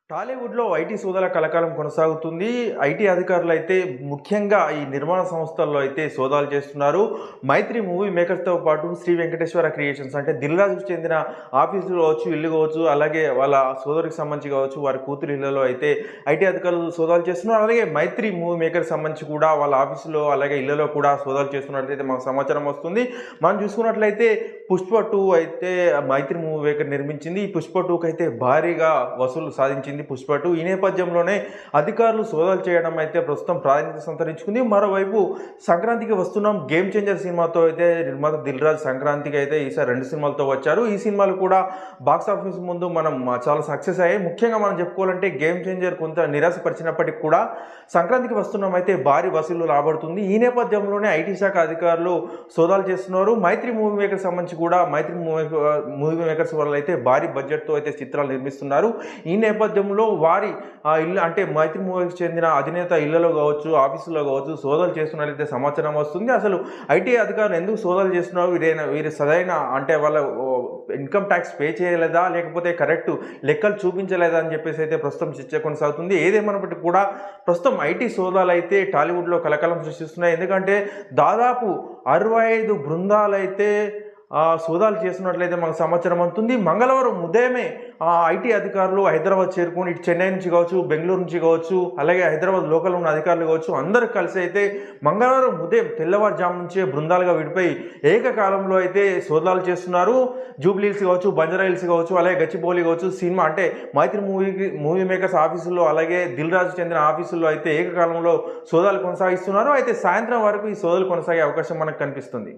టాలీవుడ్‌లో ఐటీ సోదాల కలకాలం కొనసాగుతుంది. ఐటీ అధికారులైతే ముఖ్యంగా ఈ నిర్మాణ సంస్థల్లో అయితే సోదాలు చేస్తున్నారు. 'మైత్రి' మూవీ మేకర్స్‌తో పాటు శ్రీ వెంకటేశ్వర క్రియేషన్స్ అంటే దిల్ రాజుకు చెందిన ఆఫీసులు కావచ్చు, ఇల్లు కావచ్చు, అలాగే వాళ్ళ సోదరికి సంబంధించి కావచ్చు, వారి కూతురి ఇళ్లలో అయితే ఐటీ అధికారులు సోదాలు చేస్తున్నారు. అలాగే 'మైత్రి' మూవీ మేకర్స్ సంబంధించి కూడా వాళ్ళ ఆఫీసులో అలాగే ఇళ్లలో కూడా సోదాలు చేస్తున్నట్లయితే మాకు సమాచారం వస్తుంది. మనం చూసుకున్నట్లయితే 'పుష్ప 2' అయితే 'మైత్రి' మూవీ మేకర్ నిర్మించింది. ఈ 'పుష్ప 2'కి అయితే భారీగా వసూలు సాధించింది 'పుష్ప 2'. ఈ నేపథ్యంలోనే అధికారులు సోదాలు చేయడం అయితే ప్రస్తుతం ప్రాధాన్యత సంతరించుకుంది. మరోవైపు సంక్రాంతికి వస్తున్నాం గేమ్ చేంజర్ సినిమాతో అయితే నిర్మాత దిల్ రాజు సంక్రాంతికి అయితే ఈసారి 2 సినిమాలతో వచ్చారు. ఈ సినిమాలు కూడా బాక్స్ ఆఫీస్ ముందు మనం చాలా సక్సెస్ అయ్యాయి. ముఖ్యంగా మనం చెప్పుకోవాలంటే గేమ్ చేంజర్ కొంత నిరాశపరిచినప్పటికీ కూడా సంక్రాంతికి వస్తున్నాం అయితే భారీ వసూలు రాబడుతుంది. ఈ నేపథ్యంలోనే ఐటీ శాఖ అధికారులు సోదాలు చేస్తున్నారు. 'మైత్రి' మూవీ మేకర్ సంబంధించి కూడా 'మైత్రి' మూవీ మేకర్స్ వాళ్ళు అయితే భారీ బడ్జెట్తో అయితే చిత్రాలు నిర్మిస్తున్నారు. ఈ నేపథ్యంలో వారి ఇల్లు అంటే 'మైత్రి' మూవీకి చెందిన అధినేత ఇళ్లలో కావచ్చు, ఆఫీసులో కావచ్చు సోదాలు చేస్తున్నట్లయితే సమాచారం వస్తుంది. అసలు ఐటీ అధికారులు ఎందుకు సోదాలు చేస్తున్నారు, వీరి సరైన అంటే వాళ్ళ ఇన్కమ్ ట్యాక్స్ పే చేయలేదా, లేకపోతే కరెక్ట్ లెక్కలు చూపించలేదా అని చెప్పేసి అయితే ప్రస్తుతం చర్చ కొనసాగుతుంది. ఏదేమైనప్పటికీ కూడా ప్రస్తుతం ఐటీ సోదాలు అయితే టాలీవుడ్లో కలకలం సృష్టిస్తున్నాయి. ఎందుకంటే దాదాపు 65 బృందాలైతే సోదాలు చేస్తున్నట్లయితే మనకు సమాచారం అందుతుంది. మంగళవారం ఉదయమే ఐటీ అధికారులు హైదరాబాద్ చేరుకొని ఇటు చెన్నై నుంచి కావచ్చు, బెంగళూరు నుంచి కావచ్చు, అలాగే హైదరాబాద్ లోకల్ ఉన్న అధికారులు కావచ్చు అందరూ కలిసి అయితే మంగళవారం ఉదయం తెల్లవారుజాము నుంచే బృందాలుగా విడిపోయి ఏకకాలంలో అయితే సోదాలు చేస్తున్నారు. జూబ్లీ హిల్స్ కావచ్చు, బంజారా హిల్స్ కావచ్చు, అలాగే గచ్చిబౌలి కావచ్చు, సినిమా అంటే 'మైత్రి' మూవీ మేకర్స్ ఆఫీసుల్లో అలాగే దిల్ రాజు చెందిన ఆఫీసుల్లో అయితే ఏకకాలంలో సోదాలు కొనసాగిస్తున్నారు. అయితే సాయంత్రం వరకు ఈ సోదాలు కొనసాగే అవకాశం మనకు కనిపిస్తుంది.